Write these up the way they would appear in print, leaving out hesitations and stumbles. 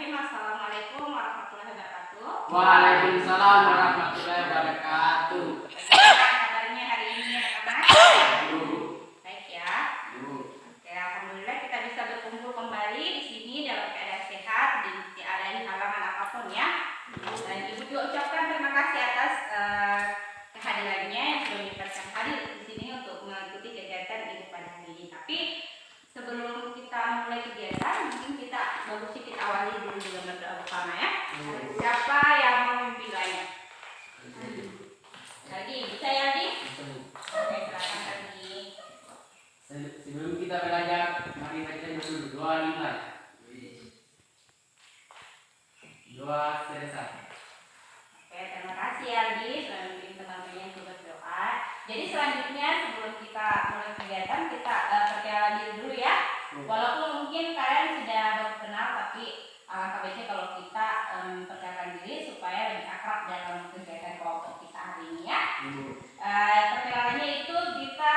Bismillahirrahmanirrahim. Assalamualaikum warahmatullahi wabarakatuh. Waalaikumsalam warahmatullahi wabarakatuh. Bagaimana kabarnya hari ini anak-anak? Baik ya. Oke, alhamdulillah kita bisa berkumpul kembali di sini dalam keadaan sehat, tidak ada halangan apapun ya. Dan Ibu juga ucapkan terima kasih atas kehadirannya yang sudah menyempatkan hadir di sini untuk mengikuti kegiatan Ibu pada hari ini. Tapi sebelum kita mulai kegiatan, mungkin bagusnya kita awali dulu dengan berdoa bersama ya. Siapa yang mau memimpinnya? Lagi, bisa ya Di? Oke, silakan Lagi. Sebelum kita belajar, mari baca dulu doa dimulai. Doa selesai. Oke, terima kasih Aldi sudah memimpin teman-temannya untuk berdoa. Jadi selanjutnya sebelum kita mulai kegiatan, kita perkenalan diri dulu ya. Walaupun mungkin kalian sudah baru kenal, tapi alangkah baiknya kalau kita perkenalan diri supaya lebih akrab dalam kegiatan kelompok kita hari ini ya. Perkenalannya itu kita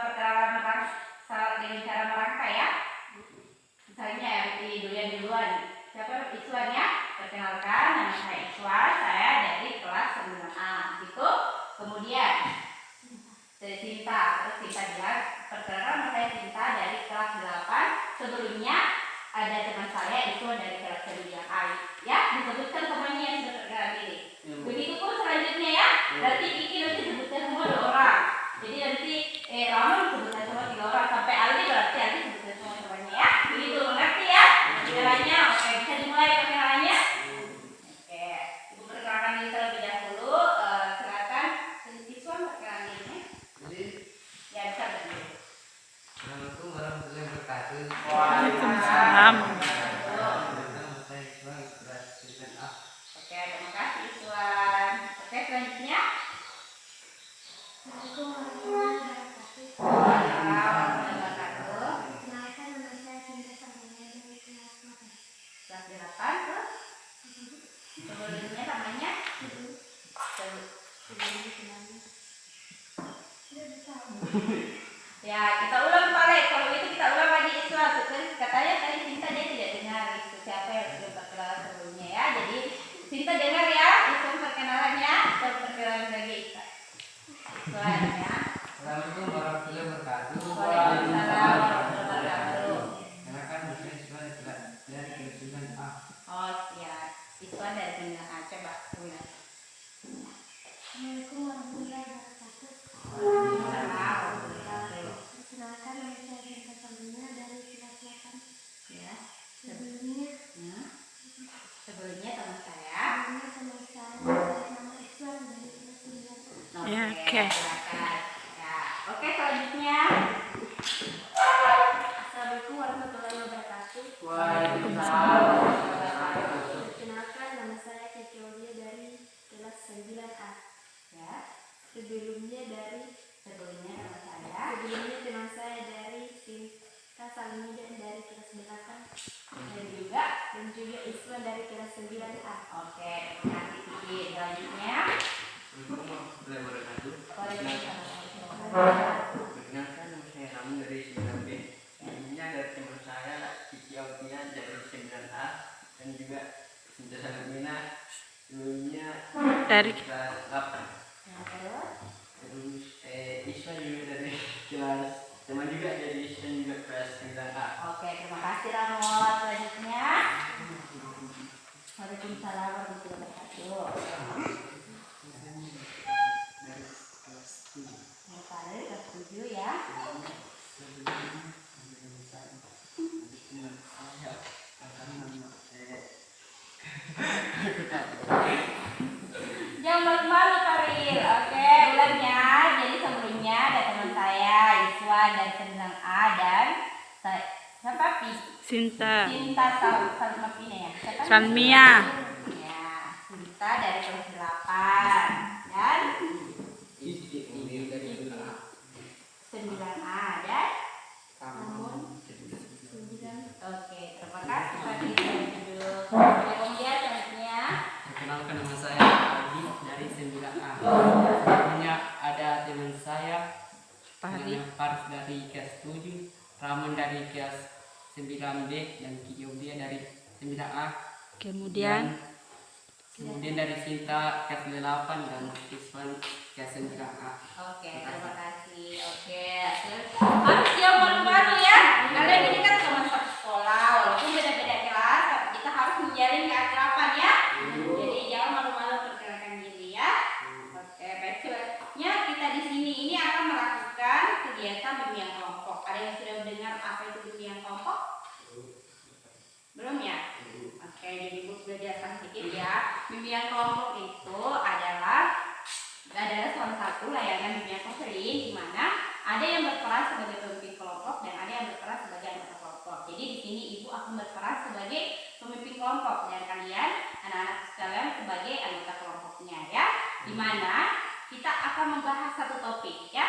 perkenalan dengan cara merangkai ya. Misalnya Dulian duluan. Siapa Iswan ya? Perkenalkan, nama saya Iswan, saya dari kelas 9A gitu. Kemudian dari Sinta, terus Sinta bilang, perkenalkan nama saya Sinta dari kelas 8. Sebelumnya ada teman saya Iswan dari kelas 9A. Ya, disebutkan semuanya yang sudah perkenalan diri. Begitu pun selanjutnya ya. Nanti Kiki nanti sebutkan semua 2 orang. Jadi nanti Rahman sebutkan semua 3 orang sampai Aldi berarti Aldi sebutkan semua temannya ya. Begitu mengerti ya? Perkenalannya oke, bisa dimulai perkenalannya. Oke, Ibu perkenalkan diri terlebih dahulu. Silakan Iswan perkenalan dirinya. Ya, bisa berdiri. Assalamualaikum warahmatullahi wabarakatuh. Waalaikumsalam. Oke, terima kasih Iswan. Oke, selanjutnya. Assalamualaikum warahmatullahi wabarakatuh. Waalaikumsalam warahmatullahi wabarakatuh. Perkenalkan nama saya Sinta Samuel dari kelas 8. Kelas 8 terus sebelumnya namanya Sebelum dikenalnya sudah tahu. ya kita ulang Pak. Kalau itu kita ulang lagi Iswan. Katanya tadi Sinta dia tidak dengar itu siapa yang sudah perkenalan sebelumnya ya. Jadi Sinta dengar ya Iswan perkenalannya. Perkenalan lagi Iswan ya. Assalamualaikum warahmatullahi wabarakatuh. Waalaikumsalam warahmatullahi wabarakatuh. Kenalkan nama saya Iswan dari kelas 9A. Oh siap. Iswan dari Bina. Coba ulang. Assalamualaikum warahmatullahi wabarakatuh. Waalaikumsalam warahmatullahi wabarakatuh. Perkenalkan nama saya Sinta Samuel dari kelas 8. Ya. Sebelumnya Sebelumnya teman saya. teman saya nama Iswan dari kelas 9A. Ya, oke. Silakan. Ya, oke selanjutnya. Assalamualaikum warahmatullahi wabarakatuh. Waalaikumsalam warahmatullahi wabarakatuh. Perkenalkan nama saya Kiki Aulia dari kelas 9A. Ya, Sebelumnya teman saya dari Sinta Salmida dari kelas 8 dan juga Iswan dari kelas 9A. oke, terima kasih Kiki. Selanjutnya. Assalamualaikum warahmatullahi wabarakatuh. Waalaikumsalam. Perkenalkan nama saya Ramon dari 9B. Sebelumnya dari teman saya Kiki Aulia dari 9A dan juga Sinta Salamina sebelumnya Dari kelas 8. Nah, terus. Terus Iswan juga dari kelas teman juga dari Iswan juga kelas 9A. Oke, terima kasih Ramon. Selanjutnya. Waalaikumsalam warahmatullahi wabarakatuh. Dari kelas 7. Bapak dari kelas 7 ya. Jangan malu-malu Karil. Oke, ulangnya. Jadi sebelumnya ada teman saya Iswan dari 9A dan siapa Sinta Sinta Salmapina ya. Siapa? Salmia. Ya, Sinta dari kelas 8 dan 9A dan oke, terima kasih Pak Duduk. Kemudian selanjutnya. Perkenalkan nama saya Adi dari 9A. Sebelumnya ada teman saya namanya Faris dari kelas 7, Ramon dari kelas 9B dan Kiyobia dari 9A. Kemudian Kemudian dari Sinta kelas 8 dan Iswan kelas 9A. Oke, terima kasih. Oke, harus yang baru-baru ya. Kalian ini kan sama satu sekolah, walaupun beda-beda kelas, tapi kita harus menjalin keakraban ya. Jadi jangan malu-malu perkenalkan diri ya. Oke, baik. Selanjutnya kita di sini ini akan melakukan kegiatan bimbingan kelompok. Ada yang sudah mendengar apa itu bimbingan kelompok? Belum ya? Oke, jadi Bu sudah jelaskan sedikit ya. Bimbingan kelompok itu adalah salah satu layanan bimbingan konseling di mana ada yang berperan sebagai pemimpin kelompok dan ada yang berperan sebagai anggota kelompok. Jadi di sini Ibu akan berperan sebagai pemimpin kelompok dan kalian anak-anak sekalian sebagai anggota kelompoknya ya. Di mana kita akan membahas satu topik ya.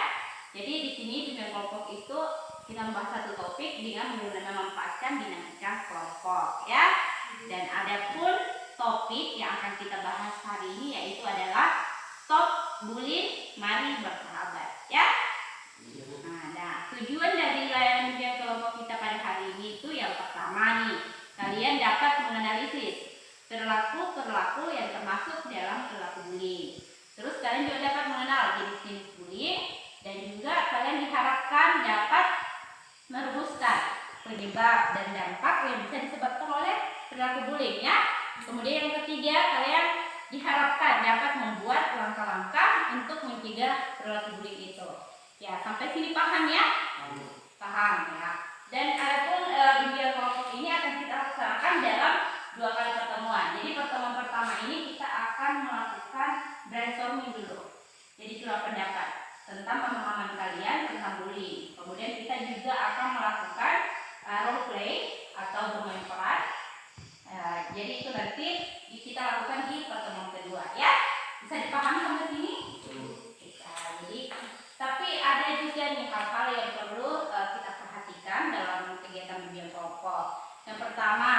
Jadi di sini bimbingan kelompok itu kita membahas satu topik dengan memanfaatkan dinamika kelompok ya. Dan ada pun topik yang akan kita bahas hari ini yaitu adalah stop bullying, mari bersahabat ya. Nah, tujuan dari layanan bimbingan kelompok kita pada hari ini itu yang pertama nih, kalian dapat menganalisis perilaku yang termasuk dalam perilaku bullying. Terus kalian juga dapat mengenal jenis-jenis bullying dan juga kalian diharapkan dapat merumuskan penyebab dan dampak yang bisa disebabkan oleh perilaku bullying ya. Kemudian yang ketiga, kalian diharapkan dapat membuat langkah-langkah untuk mencegah perilaku bullying itu. Ya, sampai sini paham ya? Paham ya. Dan adapun bimbingan kelompok ini akan kita laksanakan dalam 2 kali pertemuan. Jadi pertemuan pertama ini kita akan melakukan brainstorming dulu. Jadi curah pendapat tentang pemahaman kalian tentang bullying. Kemudian kita juga akan melakukan role play atau bermain peran. Jadi itu nanti kita lakukan di pertemuan kedua ya. Bisa dipahami sampai sini? Bisa. Jadi tapi ada juga nih hal-hal yang perlu kita perhatikan dalam kegiatan bimbingan kelompok. Yang pertama,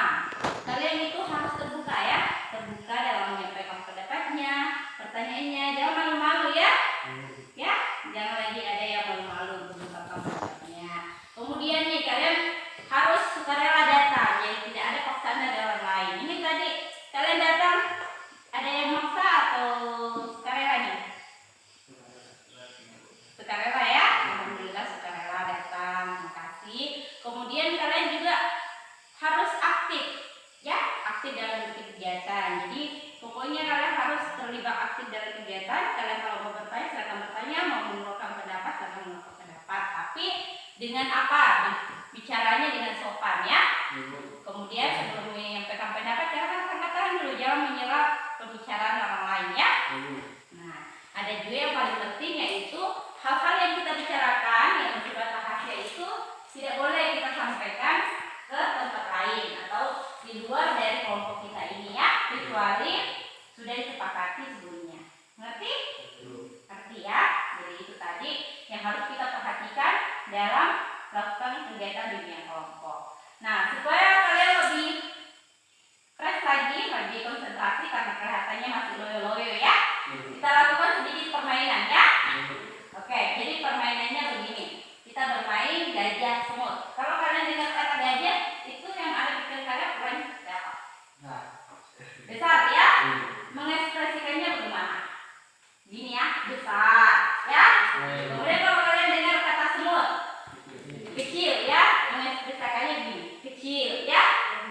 kalian itu harus terbuka ya, terbuka dalam menyampaikan pendapatnya, pertanyaannya, jangan malu-malu ya. Ya, jangan lagi ada yang malu-malu untuk mengungkapkan pendapatnya. Kemudian nih kalian harus sukarela datang, jadi tidak ada paksaan dari orang lain. Ini tadi kalian datang, ada yang maksa atau sukarela nih? Sukarela ya, alhamdulillah sukarela datang, terima kasih. Kemudian kalian juga harus aktif, ya, aktif dalam kegiatan. Jadi pokoknya kalian harus terlibat aktif dalam kegiatan. Kalian kalau mau bertanya silakan bertanya, mau mengeluarkan pendapat silakan mengeluarkan pendapat. Tapi dengan apa? Bicaranya dengan sopan ya. Kemudian sebelum menyampaikan pendapat jangan katakan dulu, jangan menyerap pembicaraan orang lain ya. Nah, ada juga yang paling penting yaitu hal-hal yang kita bicarakan yang bersifat rahasia itu tidak boleh kita sampaikan ke tempat lain atau di luar dari kelompok kita ini ya, kecuali sudah disepakati sebelumnya. Ngerti? Ngerti ya? Jadi itu tadi yang harus kita perhatikan dalam melakukan kegiatan bimbingan kelompok. Nah, supaya kalian lebih fresh lagi, lebih konsentrasi karena kelihatannya masih loyo-loyo ya, kita lakukan sedikit permainan ya. Oke, jadi permainannya begini. Kita bermain gajah semut. Kalau kalian dengar kata gajah, itu yang ada di pikiran kalian bukan siapa? Besar ya? Mengekspresikannya bagaimana? Gini ya, besar ya. Kemudian kalau kalian dengar kata semut, kecil ya, mengekspresikannya gini, kecil ya.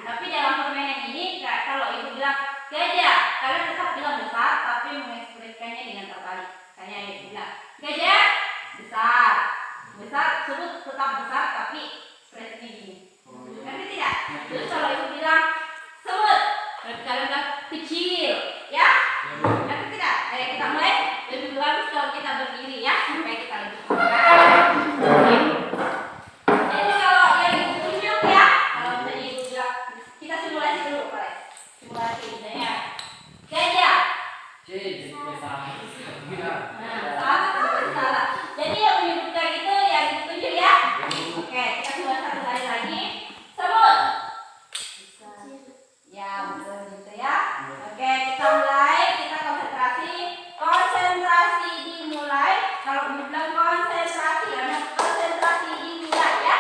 Tapi dalam permainan ini, kalau ibu bilang gajah, kalian tetap bilang besar, tapi mengekspresikannya dengan terbalik. Misalnya ibu bilang gajah besar, besar sebut tetap besar, tapi ekspresinya gini. Ngerti tidak? Terus kalau ibu bilang semut, berarti kalian bilang kecil, ya? Ngerti tidak? Kayak kita mulai lebih bagus kalau kita berdiri ya, supaya kita lebih jadi kalau yang ditunjuk ya, kalau misalnya ibu bilang kita simulasi dulu, boleh? Simulasi misalnya gajah. Salah. Jadi yang menyebutkan itu yang ditunjuk ya. Oke, kita coba satu kali lagi. Semut. Ya, betul gitu ya. Oke, kita mulai. Kita konsentrasi. Konsentrasi dimulai. Kalau bilang konsentrasi, karena konsentrasi dimulai ya.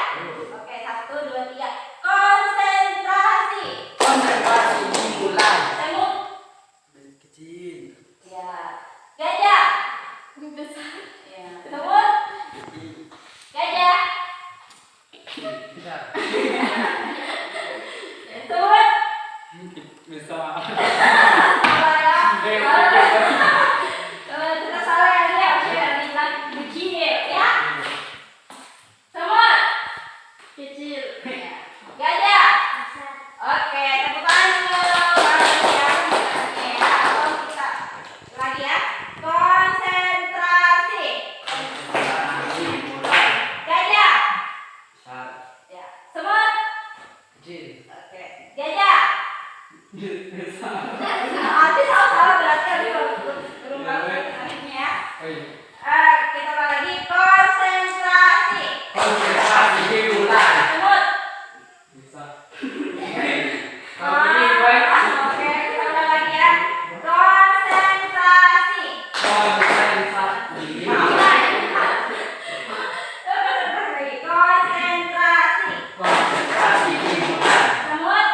Oke, 1, 2, 3. Konsentrasi. Bisa. Salah ya. Kita salah ya dia sudah bilang kecil ya. Semut. Kecil. Gajah. Besar. Oke, tepuk tangan dulu. Ya, kita lagi ya. Konsentrasi. Gajah. Besar. Ya. Semut. Kecil. Oke. Gajah. Bisa. Nanti salah berarti harus belum selanjutnya ya. Kita ulang lagi konsentrasi. Konsentrasi dimulai. Semut. Bisa. Oke, kita ulang lagi ya. Konsentrasi. Konsentrasi. Konsentrasi. Konsentrasi dimulai. Semut.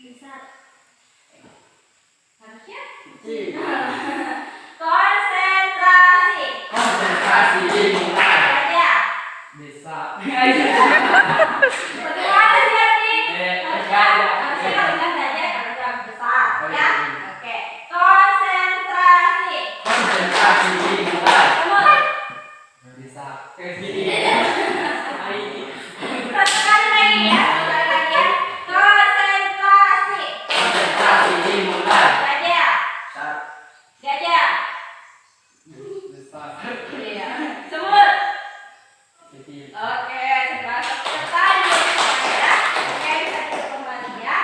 Besar. Harusnya. Kecil. Konsentrasi. Konsentrasi dimulai. Gajah. Bisa. Bagaimana sih Andi? Gajah. Harusnya kalau dengan gajah kalau yang besar ya. Oke. Konsentrasi. Konsentrasi dimulai. Semut. Bisa. Satu kali lagi ya. Sekali lagi ya. Konsentrasi. Konsentrasi dimulai. Gajah. Besar. Gajah. Bisa. Iya. Semut. Kecil. Oke, setelah selesai ya. Oke, kita tutup kembali ya.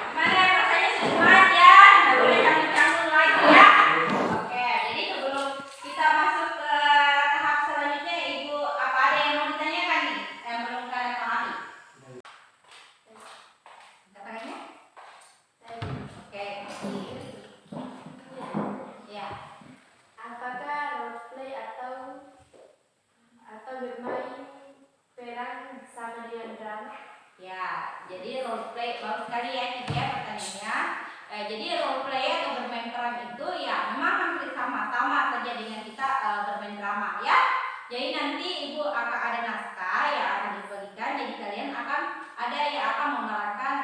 Gimana rasanya senyum aja, nggak boleh canggung-canggung lagi ya. Oke, jadi sebelum kita masuk ke tahap selanjutnya, Ibu, apa ada yang mau ditanyakan nih yang belum kalian pahami? Tangannya? Oke, ya. Apakah roleplay atau bermain peran sama dengan drama? Ya, jadi role play baru sekali ya ini ya pertanyaannya. Jadi role play atau bermain peran itu ya memang hampir sama saja dengan kita bermain drama ya. Jadi nanti Ibu akan ada naskah yang akan dibagikan. Jadi kalian akan ada yang akan memerankan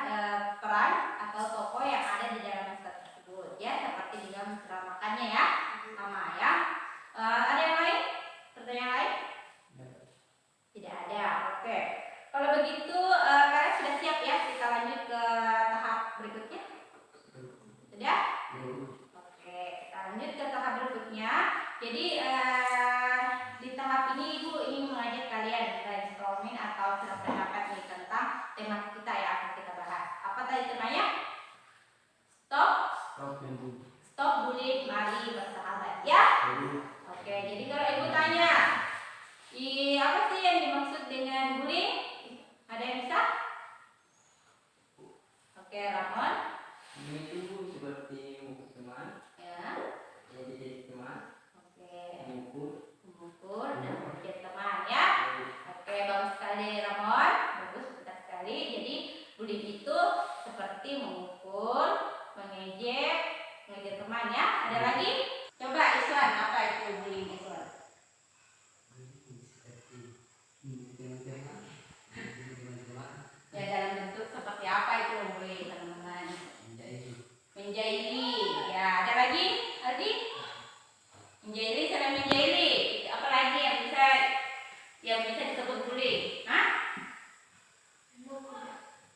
peran atau tokoh yang ada di dalam naskah tersebut ya, seperti di dalam dramakannya ya, sama ya. Ada yang lain? Pertanyaan lain? Tidak ada. Oke. Kalau begitu kalian sudah siap ya? Kita lanjut ke tahap berikutnya. Sudah? Oke, kita lanjut ke tahap berikutnya. Jadi di tahap ini Ibu ingin mengajak kalian brainstorming atau berpendapat nih tentang tema kita yang akan kita bahas. Apa tadi temanya? Stop bullying, mari bersahabat ya. Oke, jadi kalau Ibu tanya, apa sih yang dimaksud dengan bullying? Ada yang bisa? Oke, Ramon. Ini itu seperti mukul teman, Ya. jadi teman, Oke. mukul, Dan menjadi teman ya. Oke, bagus sekali Ramon. Bagus, pintar sekali. Jadi bullying itu seperti memukul, mengejek, mengejek teman ya. Ada lagi? Coba Iswan, apa itu bullying Iswan? Ya dalam bentuk seperti apa itu bullying teman-teman? Menjahili. Ya, ada lagi? Lagi? Menjahili, selain menjahili, apa lagi yang bisa disebut bullying? Hah?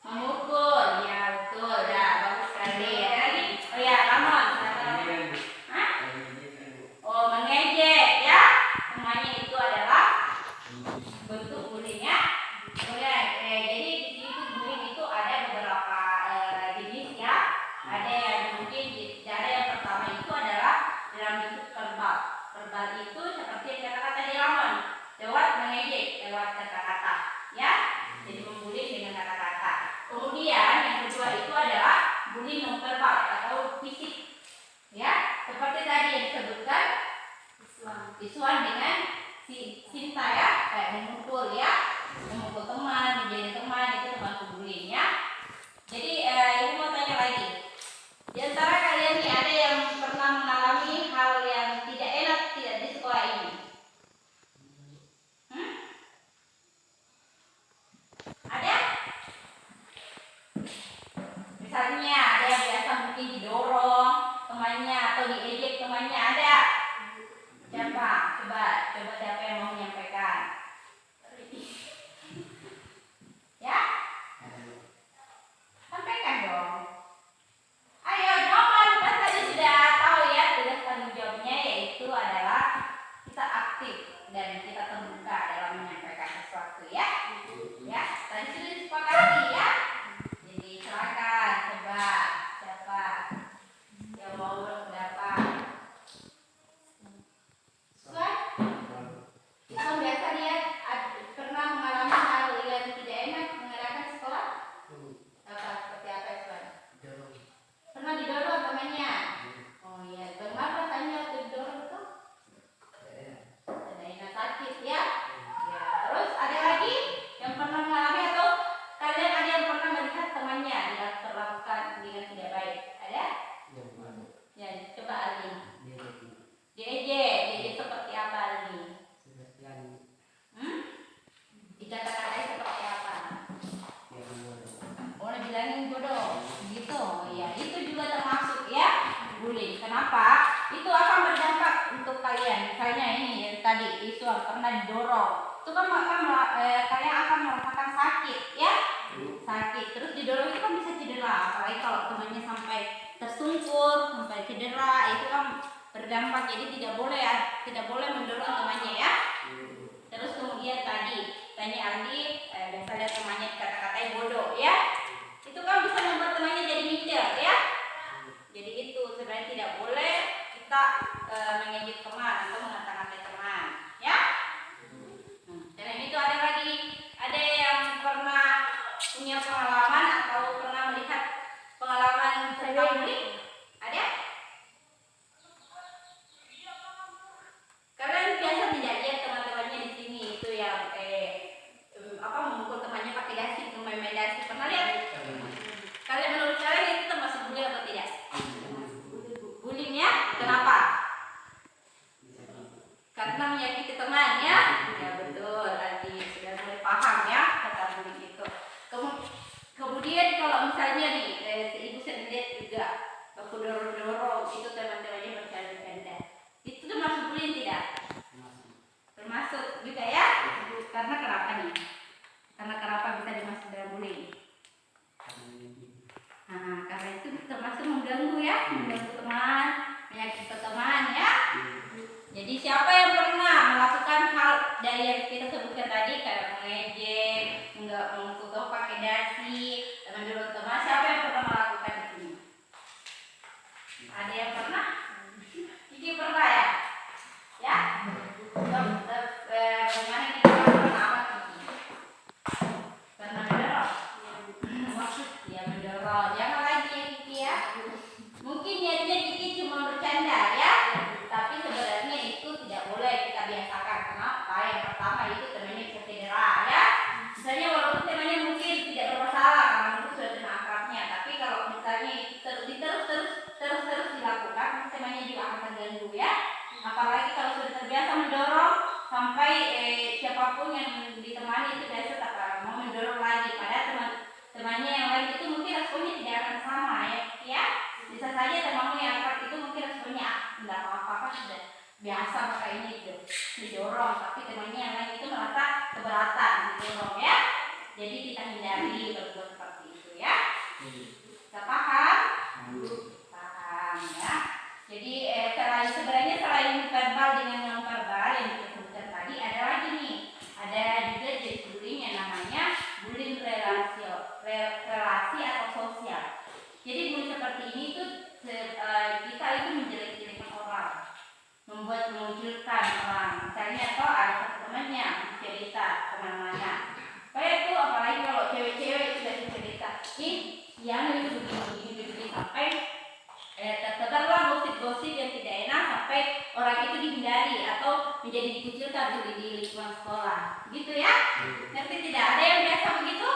Memukul. Ya, betul. Ya, bagus sekali. Ada lagi? Oh ya, Ramon. Hah? Oh, mengejek. Misalnya ada yang biasa mungkin didorong temannya atau diejek temannya, ada siapa? Coba siapa yang mau menyampaikan? Ya, sampaikan dong. Ayo jawaban, kan tadi sudah tahu ya tugas tanggung jawabnya, yaitu adalah kita aktif dan kita terbuka dalam menyampaikan sesuatu ya. Ya, tadi sudah disepakati ya. Jadi silakan coba siapa yang mau berpendapat. Suat, kita biasa lihat pernah mengalami hal yang tidak enak mengadakan sekolah. Apa seperti apa Suat? Pernah didorong temannya? Oh iya, bagaimana rasanya waktu didorong itu? Ada yang sakit ya? Ya, terus ada lagi yang pernah mengalami atau kalian ada yang pernah melihat temannya diperlakukan dengan tidak baik? Ada? Ya, coba Ali. Diejek seperti apa Ali? Dikata-katai seperti apa? Oh, bilangin bodoh, gitu. Ya, itu juga termasuk ya bullying. Kenapa? Itu akan berdampak untuk kalian. Misalnya ini yang tadi isu pernah didorong, itu kan kalian akan merasakan sakit, ya? Sakit. Terus didorong itu kan bisa cedera. Apalagi kalau temannya sampai tersungkur, sampai cedera, itu kan berdampak. Jadi tidak boleh mendorong temannya ya. Terus kemudian tadi tanya Aldi, biasa lihat temannya dikata-katai bodoh ya. Itu kan bisa membuat temannya jadi minder ya. Jadi itu sebenarnya tidak boleh kita mengejek teman atau mengata-ngatai teman ya. Selain itu ada yang pernah punya pengalaman atau pernah melihat pengalaman tentang bullying? Ada? Kalian biasa tidak lihat teman-temannya di sini itu yang memukul temannya pakai dasi, main dasi, pernah lihat? Kalian menurut kalian itu termasuk bullying atau tidak? Bullying ya? Kenapa? Karena menyakiti teman ya? Ya betul, tadi sudah mulai paham ya kata bullying itu. Kemudian kalau misalnya nih, ibu sering lihat juga baku dorong-dorong itu teman-temannya bercanda-canda. Itu termasuk bullying tidak? Termasuk juga ya? Karena kenapa nih? Karena kenapa bisa dimasuk dalam bullying? Nah, karena itu termasuk mengganggu ya, mengganggu teman, menyakiti teman ya. Jadi siapa yang pernah melakukan hal dari yang kita sebutkan tadi, kayak mengejek, enggak memukul pakai dasi, mendorong teman, siapa yang pernah melakukan itu? Ada yang pernah? Kiki pernah ya? Ya? Bagaimana kita pernah apa Kiki? Pernah mendorong? Maksud ya mendorong, jangan lagi ya Kiki ya. Mungkin niatnya Kiki cuma bercanda ya, tapi sebenarnya itu tidak boleh kita biasakan. Kenapa? Yang pertama itu temannya bisa cedera ya. Misalnya walaupun temannya mungkin tidak bermasalah karena mungkin sudah teman akrabnya, tapi kalau misalnya itu terus dilakukan, temannya juga akan terganggu ya. Apalagi kalau sudah terbiasa mendorong sampai siapapun yang ditemani itu biasa tak mau mendorong lagi, padahal temannya yang lain itu mungkin responnya tidak akan sama ya. Bisa saja temanmu yang akrab itu mungkin responnya tidak apa-apa, sudah biasa pakai ini itu didorong, tapi temannya yang lain itu merasa keberatan didorong ya. Jadi kita hindari berbuat seperti itu ya. Kita paham? Paham ya. Jadi sebenarnya selain verbal dengan non verbal yang disebutkan tadi, ada lagi nih, ada juga jenis bullying yang namanya bullying relasi atau sosial. Jadi bullying seperti ini tuh kita itu menjelek-jelekan orang, mengucilkan orang. Misalnya atau ada satu temannya cerita kemana-mana, kayak itu apalagi kalau cewek-cewek itu dari cerita, yang itu begini sampai tersebarlah gosip-gosip yang tidak enak sampai orang itu dihindari atau menjadi dikucilkan di lingkungan sekolah, gitu ya? Ngerti tidak? Ada yang biasa begitu?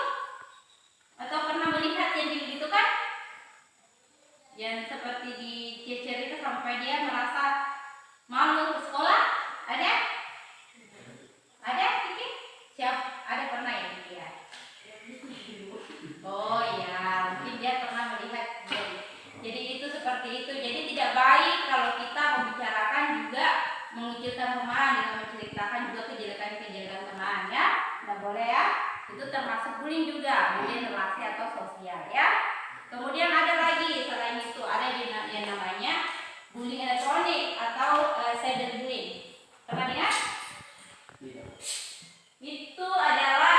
Atau pernah melihat yang begitu kan? Yang seperti di cerita sampai dia merasa malu ke sekolah? Ada? Ada Kiki? Siap? Ada pernah ya Kiki ya? Oh ya, mungkin dia pernah melihat tidak baik kalau kita membicarakan juga mengecilkan teman dengan menceritakan juga kejelekan-kejelekan teman ya. Nggak boleh ya. Itu termasuk bullying juga, bullying relasi atau sosial ya. Kemudian ada lagi selain itu ada yang namanya bullying elektronik atau cyberbullying. Pernah dengar? Itu adalah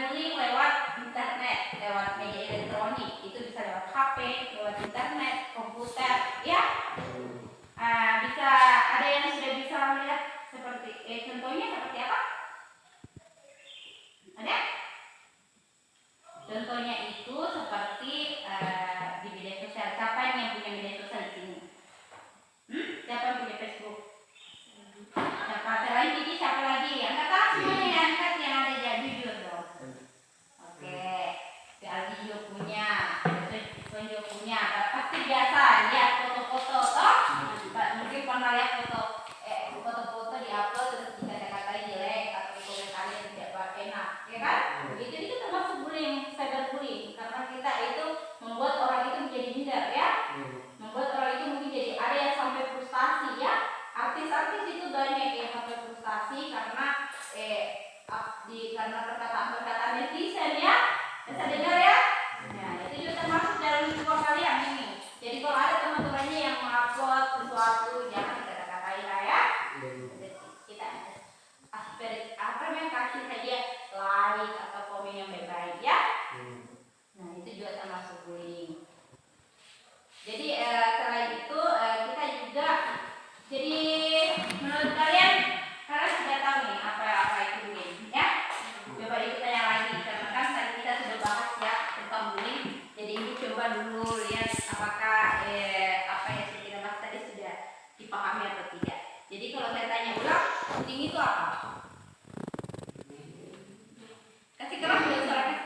bullying lewat internet, lewat media elektronik. Itu bisa lewat HP, lewat internet, komputer, ya. Bisa ada yang sudah bisa melihat seperti contohnya seperti apa? Ada? Contohnya itu seperti di media sosial. Siapa yang punya media sosial di sini? Siapa yang punya Facebook? Siapa? Selain Kiki siapa lagi? Angkat tangan semuanya ya, angkat yang ada jadi jujur dong. Oke, si Aldi juga punya, Rizwan juga punya. Pasti biasa lihat foto-foto toh? Mungkin pernah lihat foto-foto di upload terus dikata-katain jelek atau dikomentari yang tidak enak, ya kan? Itu termasuk bullying, cyberbullying, karena kita itu membuat orang itu menjadi minder ya, membuat orang itu mungkin jadi ada yang sampai frustasi ya. Artis-artis itu banyak yang sampai frustasi karena karena perkataan netizen ya. Bisa dengar ya? Nah, itu juga termasuk dalam lingkungan kalian ini. Jadi kalau ada teman-temannya yang mengupload sesuatu jangan dikata-katain lah ya. Kita kasih saja like atau komen yang baik-baik ya. Nah, itu juga termasuk bullying. Jadi selain itu kita juga jadi menurut kalian sudah tahu nih apa itu bullying ya? Coba ibu tanya lagi karena kan tadi kita sudah bahas ya tentang bullying. Jadi ibu coba dulu lihat apakah apa yang kita bahas tadi sudah dipahami atau tidak. Jadi kalau saya tanya ulang, bullying itu apa? Kasih keras dulu suaranya.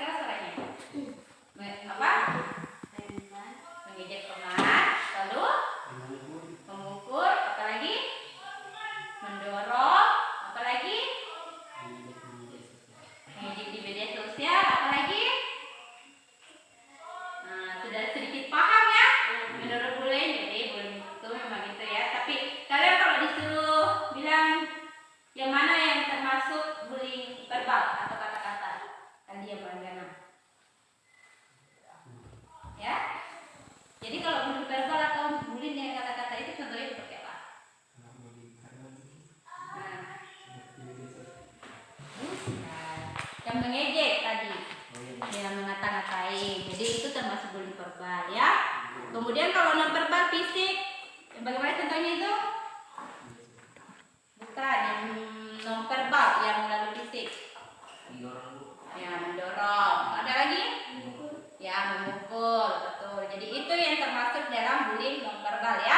Apa? Mengejek teman, lalu memukul, apalagi mendorong, apalagi mengejek di media sosial, apalagi sudah sedikit paham ya menurut bullying. Jadi bullying itu memang gitu ya. Tapi kalian kalau disuruh bilang yang mana yang termasuk bullying verbal atau kata-kata, kan dia bagaimana? Ya. Jadi kalau bullying verbal atau bullying dengan kata-kata itu contohnya seperti apa? Yang mengejek tadi, yang mengata-ngatain. Jadi itu termasuk bullying verbal ya. Kemudian kalau non verbal fisik, bagaimana contohnya itu? Bukan yang non verbal, yang melalui fisik. Ya mendorong. Ada lagi? Ya memukul, betul. Jadi itu yang termasuk dalam bullying non verbal ya,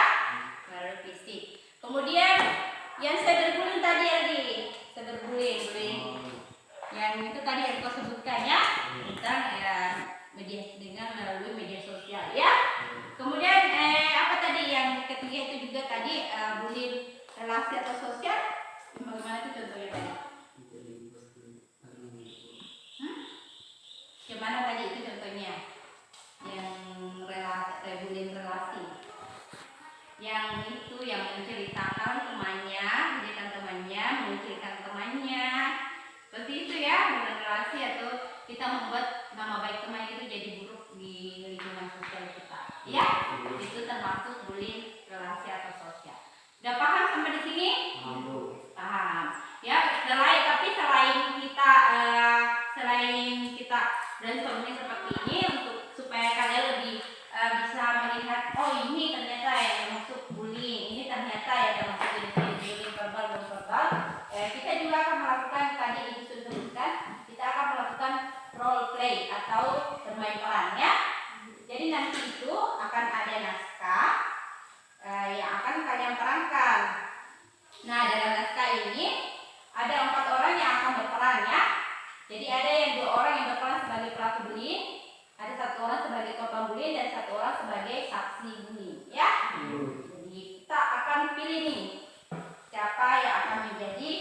melalui fisik. Kemudian yang cyberbullying tadi cyberbullying, yang itu tadi yang kau sebutkan ya, tentang media dengan melalui media sosial ya. Kemudian apa tadi yang ketiga itu juga tadi bullying relasi atau sosial. Bagaimana itu contohnya tadi? Gimana tadi itu contohnya? Yang bullying relasi. Yang itu yang menceritakan temannya, menceritakan temannya. Seperti itu ya, bullying relasi atau kita membuat nama baik teman itu jadi buruk di lingkungan sosial kita. Ya, itu termasuk bullying relasi atau sosial. Udah paham sampai di sini? Paham. Ya, tapi selain kita brainstorming seperti ini supaya kalian lebih bisa melihat, oh ini ternyata yang termasuk bullying, ini ternyata yang termasuk bullying verbal dan verbal. Kita juga akan melakukan tadi ibu sudah sebutkan, kita akan melakukan role play atau bermain peran ya. Jadi nanti itu akan ada naskah yang akan kalian perankan. Nah, dalam naskah ini ada 4 orang yang akan berperan ya. Jadi ada yang 2 orang yang berperan sebagai pelaku bullying, ada 1 orang sebagai korban bullying dan 1 orang sebagai saksi bullying ya. Jadi kita akan pilih nih siapa yang akan menjadi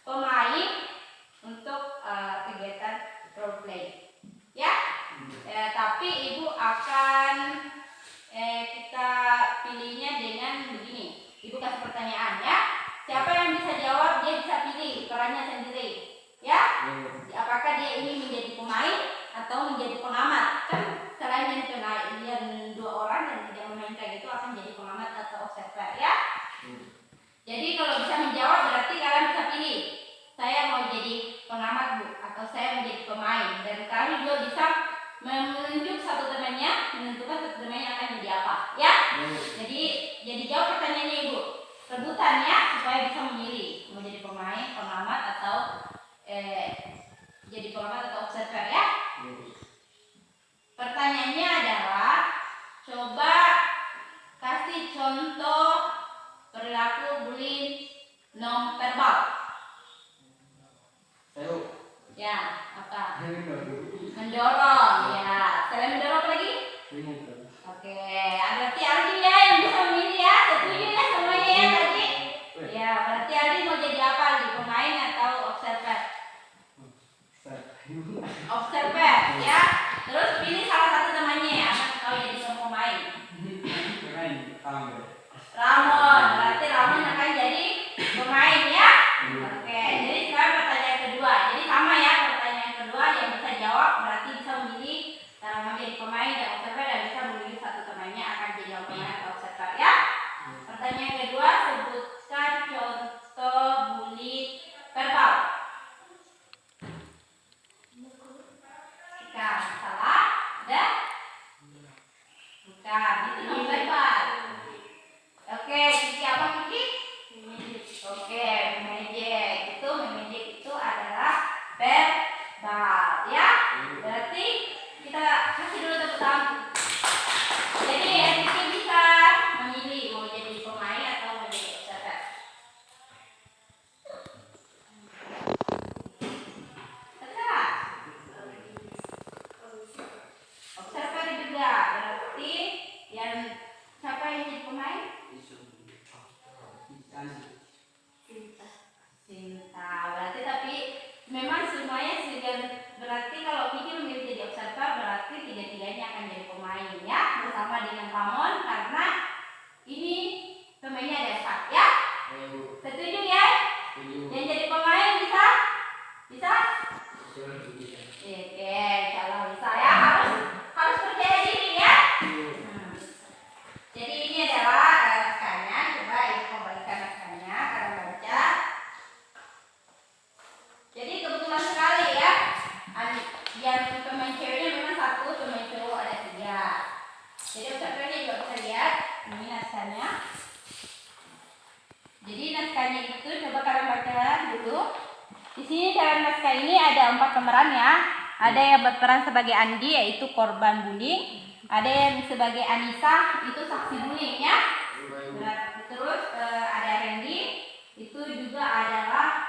pemain untuk kegiatan role play ya. Tapi ibu akan kita pilihnya dengan Siapa yang bisa jawab dia bisa pilih perannya sendiri. Ya, apakah dia ini menjadi pemain atau menjadi pengamat? Kan selain yang pemain, yang 2 orang yang tidak memainkan itu akan jadi pengamat atau observer ya. Jadi kalau bisa menjawab berarti kalian bisa pilih. Saya mau jadi pengamat Bu, atau saya mau jadi pemain. Dan kalian juga bisa menunjuk satu temannya, menentukan satu temannya akan jadi apa ya. Jadi jawab pertanyaannya Ibu. Rebutan ya supaya bisa memilih mau jadi pemain, pengamat atau jadi pengamat atau observer ya. Pertanyaannya adalah coba kasih contoh perilaku bullying non verbal. Ya, apa? Mendorong ya. Selain mendorong apa lagi? Oke, berarti Aldi ya yang bisa memilih ya. Setuju ya semuanya ya tadi? Ya, berarti Aldi mau jadi apa Aldi? Pemain atau observer? Observer ya. Terus pilih salah satu temannya ya. Kalau jadi pemain. Ramon, berarti Ramon akan jadi pemain ya. Oke, jadi sekarang pertanyaan kedua. Jadi sama ya pertanyaan kedua yang bisa jawab berarti bisa memilih antara menjadi pemain dan observer dan bisa memilih satu temannya akan jadi pemain atau observer ya. Pertanyaan kedua, sebutkan contoh bully verbal. Jika salah, ada? Bukan, itu non verbal. Oke, Kiki apa Kiki? Oke, memejek itu adalah verbal ya. Berarti kita kasih dulu tepuk tangan. Jadi Kiki bisa memilih mau jadi pemain atau mau jadi observer. Terserah. Observer juga berarti yang siapa yang jadi pemain? Cinta. Berarti tapi memang semuanya berarti kalau Kiki memilih jadi observer berarti tiga-tiganya akan jadi pemain ya bersama dengan Pamon karena ini pemainnya ada 4 ya. Setuju ya? Yang jadi pemain bisa? Bisa? Oke, kalau bisa ya harus percaya diri ya. Jadi ini adalah naskahnya. Coba Ibu kembalikan naskahnya kalian baca. Jadi kebetulan sekali ya. Yang pemain ceweknya memang 1, pemain cowok ada 3. Jadi observernya juga bisa lihat ini naskahnya. Jadi naskahnya itu coba kalian baca dulu. Di sini dalam naskah ini ada 4 pemeran ya. Ada yang berperan sebagai Andi yaitu korban bullying. Ada yang sebagai Anissa itu saksi bullying ya. Terus ada Randy itu juga adalah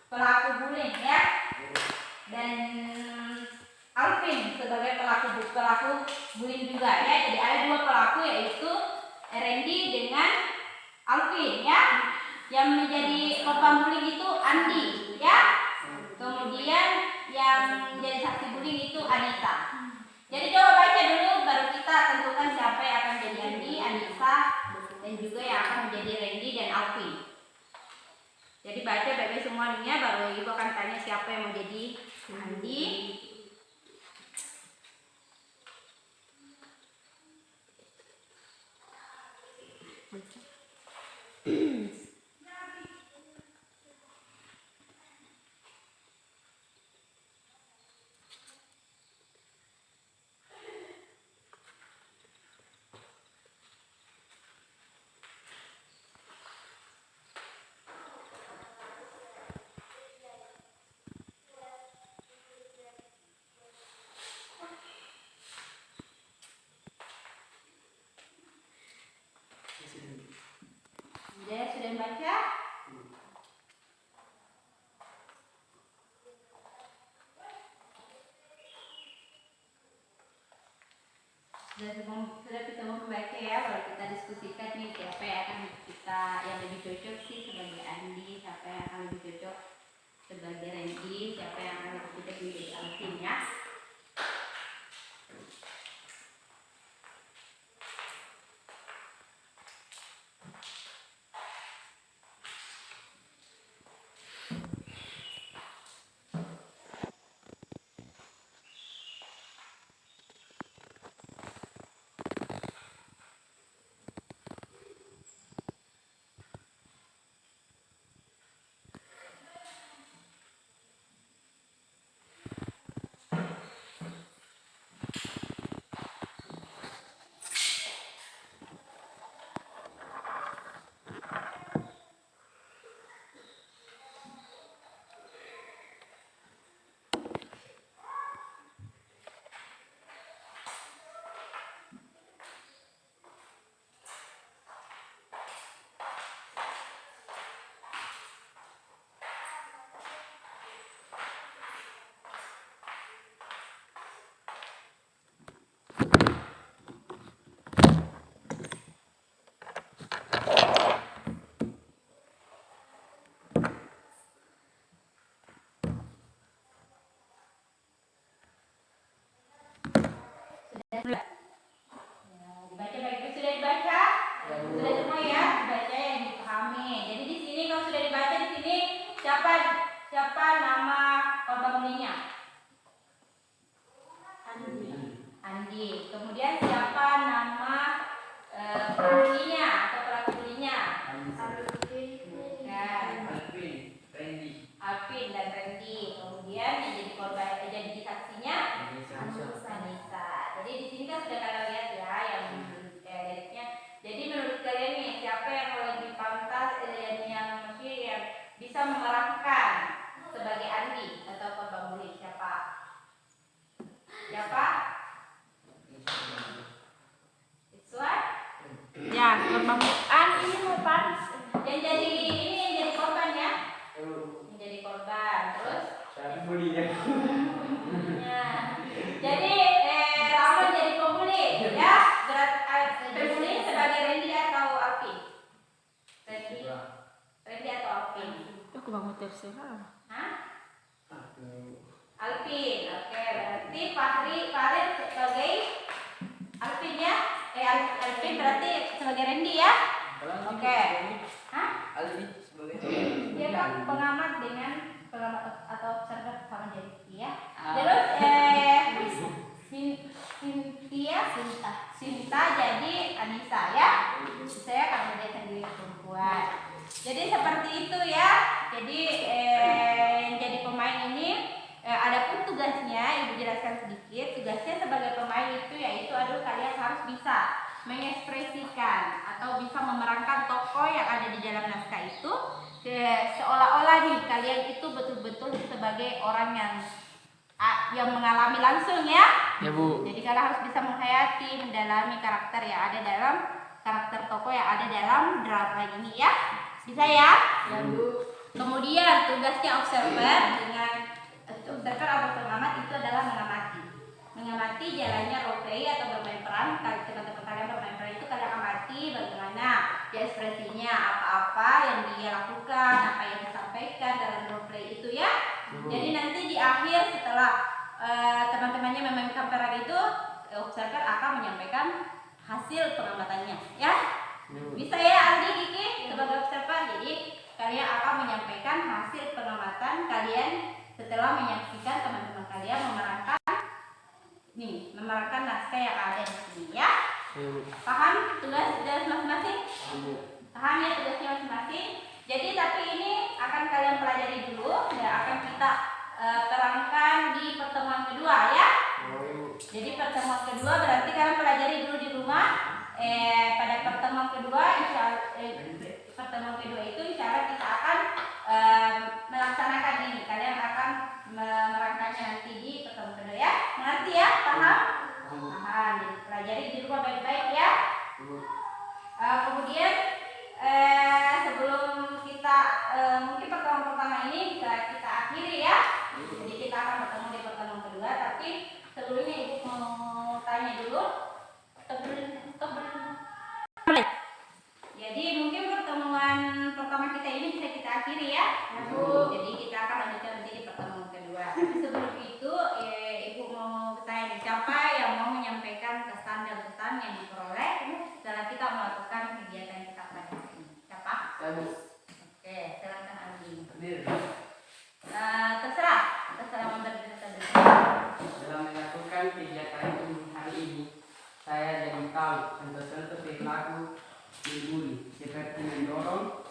pelaku bullying ya. Dan Alvin sebagai pelaku bullying juga ya. Jadi ada 2 pelaku yaitu Randy dengan Alvin ya. Yang menjadi korban bullying itu Andi ya. Kemudian yang menjadi saksi bullying itu Anissa. Jadi coba baca dulu baru kita tentukan siapa yang akan jadi Andi, Anissa dan juga yang akan menjadi Randy dan Alvin. Jadi baca baik-baik semuanya baru Ibu akan tanya siapa yang mau jadi Andi. Sudah baca? Sudah kita mau membaca ya, baru kita diskusikan nih siapa yang akan yang lebih cocok sih sebagai Andi, siapa yang akan lebih cocok sebagai Randy, siapa yang akan lebih cocok menjadi Alvin ya. Ya, dibaca baik-baik. Sudah dibaca? Sudah semua ya? Dibaca yang dipahami. Jadi di sini kalau sudah dibaca di sini siapa nama korban bulinya? Andi. Kemudian siapa nama pembulinya atau pelaku bulinya? Alvin dan Randy. Kemudian yang jadi korban, jadi saksinya Anissa. Jadi di sini kan sudah kalian lihat ya yang liriknya. Jadi menurut kalian nih siapa yang lebih pantas yang maksudnya yang bisa memerankan sebagai Andi atau korban bully? Siapa? It's what? Ya, korban ini mau pantas. Yang jadi korban ya. Menjadi korban. Terus ya. Jadi Ramon jadi pembuli ya. Pembuli sebagai Randy atau Alvin? Randy atau Alvin? Aku bangun terserah. Hah? Alvin. Oke, berarti Farid sebagai Alvin ya. Alvin berarti sebagai Randy ya. Oke. Hah? Dia kan pengamat atau observer sama jadi ya. Terus Sinta jadi Anissa ya. Saya kamu dia sendiri perempuan. Jadi seperti itu ya. Jadi jadi pemain ini adapun tugasnya Ibu jelaskan sedikit. Tugasnya sebagai pemain itu yaitu kalian harus bisa mengekspresikan atau bisa memerankan tokoh yang ada di dalam naskah itu seolah-olah nih kalian itu betul-betul sebagai orang yang mengalami langsung ya. Ya Bu. Jadi kalian harus bisa menghayati, mendalami karakter yang ada dalam karakter tokoh yang ada dalam drama ini ya. Bisa ya? Ya Bu. Kemudian tugasnya observer atau pengamat itu adalah mengamati jalannya roleplay atau bermain peran. Kalau teman-teman kalian bermain peran itu kalian amati bagaimana dia ekspresinya, apa yang dia lakukan, apa yang disampaikan dalam roleplay itu ya. Jadi nanti di akhir setelah teman-temannya memainkan peran itu, observer akan menyampaikan hasil pengamatannya ya. Bisa ya Aldi, Kiki sebagai observer. Jadi kalian akan menyampaikan hasil pengamatan kalian setelah menyaksikan teman-teman kalian memerankan naskah yang ada di sini ya. Paham tugas masing-masing? Paham ya tugasnya masing-masing? Jadi tapi ini akan kalian pelajari dulu dan akan kita terangkan di pertemuan kedua ya. Jadi pertemuan kedua berarti kalian pelajari dulu di rumah. Pada pertemuan kedua itu insya Allah kita akan melaksanakan ini. Kalian akan merangkanya nanti di pertemuan kedua ya. Mengerti ya? Paham? Paham. Jadi pelajari di rumah baik-baik ya. Kemudian sebelum kita mungkin pertemuan pertama ini bisa kita akhiri ya. Jadi kita akan bertemu di pertemuan kedua. Tapi sebelumnya Ibu mau tanya dulu. Jadi mungkin pertemuan pertama kita ini bisa kita akhiri ya. Jadi kita akan lanjutkan nanti di pertemuan kedua. Tapi sebelum itu Ibu mau bertanya siapa yang mau menyampaikan kesan dan pesan yang diperoleh setelah kita melakukan kegiatan kita pada hari ini. Siapa? Oke, silakan Andi. Terserah memberi kesan. Dalam melakukan kegiatan hari ini, saya jadi tahu contoh-contoh perilaku dibully seperti mendorong,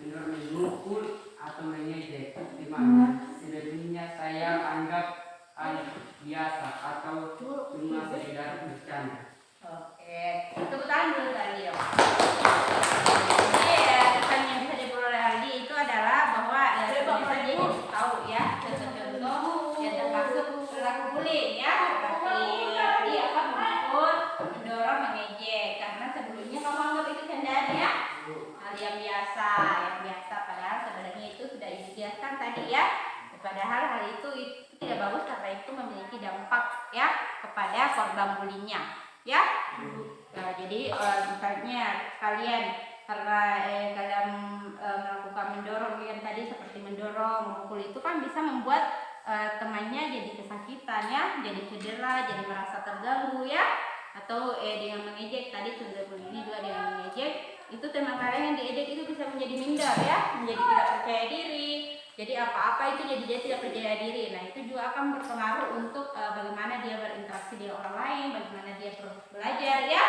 memukul atau mengejek, di mana selebihnya saya anggap biasa atau cuma sekedar bercanda. Oke, tepuk tangan dulu Aldi. Jadi kesan yang bisa diperoleh Aldi itu adalah bahwa bisa jadi tahu ya contoh-contoh yang termasuk perilaku bullying ya, seperti tadi memukul, mendorong, mengejek. Karena sebelumnya kamu anggap itu candaan ya, hal yang biasa padahal sebenarnya itu sudah dijelaskan tadi ya. Padahal hal itu tidak bagus karena itu memiliki dampak ya kepada korban bullyingnya ya. Jadi misalnya kalian karena kalian melakukan mendorong yang tadi seperti mendorong, memukul itu kan bisa membuat temannya jadi kesakitan ya, jadi cedera, jadi merasa terganggu ya, atau dengan mengejek tadi sudah begini juga dengan mengejek, itu teman kalian yang diejek itu bisa menjadi minder ya, menjadi tidak percaya diri, jadi apa-apa itu jadi dia tidak percaya diri. Nah itu juga akan berpengaruh untuk bagaimana dia berinteraksi dengan orang lain, bagaimana dia belajar ya.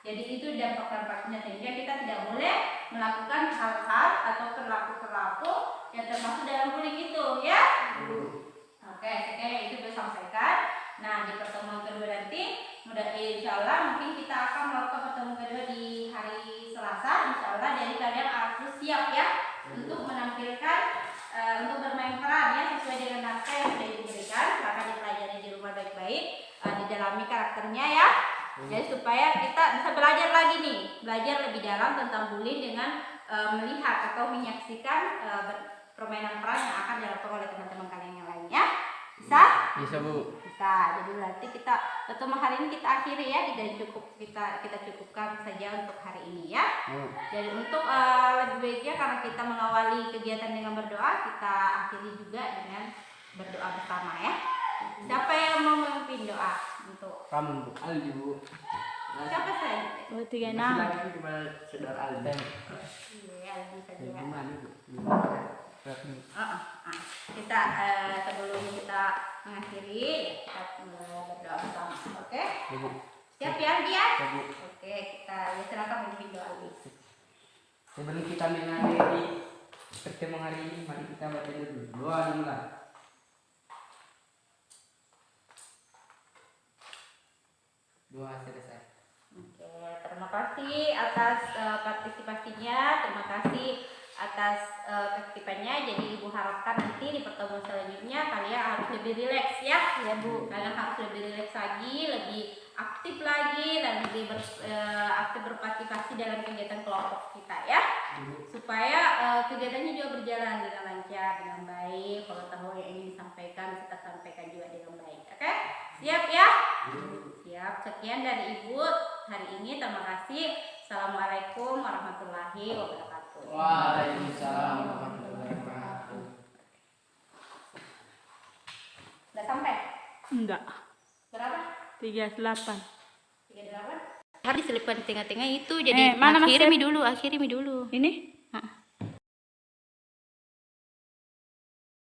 Jadi itu dampak-dampaknya, sehingga kita tidak boleh melakukan hal-hal atau perilaku-perilaku yang termasuk dalam bullying itu ya. Oke, sekian itu gue sampaikan. Nah di pertemuan kedua nanti insya Allah mungkin kita akan melakukan pertemuan kedua di hari Selasa. Insya Allah jadi kalian harus siap ya untuk menampilkan untuk bermain peran ya sesuai dengan naskah yang sudah diberikan. Maka dipelajari di rumah baik-baik, didalami karakternya ya. Jadi supaya kita bisa belajar lagi nih, belajar lebih dalam tentang bullying dengan melihat atau menyaksikan permainan peran yang akan dilakukan oleh teman-teman kalian yang lainnya. Bisa? Bisa Bu. Bisa. Jadi berarti kita pertemuan hari ini kita akhiri ya, kita cukupkan saja untuk hari ini ya. Jadi untuk lebih baiknya karena kita mengawali kegiatan dengan berdoa, kita akhiri juga dengan berdoa bersama ya. Siapa yang mau memimpin doa untuk Kamu Bu. Aldi Bu. siapa saya? 236. Silakan kepada saudara Aldi. Iya, bisa Ya, juga. gimana Bu? Kita sebelum kita mengakhiri kita berdoa bersama. Oke? Bu. Siap ya dia? Ya, Bu. Oke, kita silakan memimpin doa ini. Sebelum kita mengakhiri pertemuan hari ini, mari kita baca dulu doa dimulai. Doa selesai. Oke, terima kasih atas partisipasinya, terima kasih atas keaktifannya. Jadi Ibu harapkan nanti di pertemuan selanjutnya kalian harus lebih rileks ya, Bu. Kalian harus lebih rileks lagi, lebih aktif lagi, dan lebih aktif berpartisipasi dalam kegiatan kelompok kita ya, supaya kegiatannya juga berjalan dengan lancar, dengan baik. Pengetahuan yang ingin disampaikan kita sampaikan juga dengan baik. Oke, siap ya? Siap. Sekian dari Ibu hari ini. Terima kasih. Assalamualaikum warahmatullahi wabarakatuh. Waalaikumsalam warahmatullahi wabarakatuh. Udah sampai? Enggak. Berapa? 38. 38? Harus diselipkan di tengah-tengah itu. Jadi mana Mas akhiri mi dulu. Ini?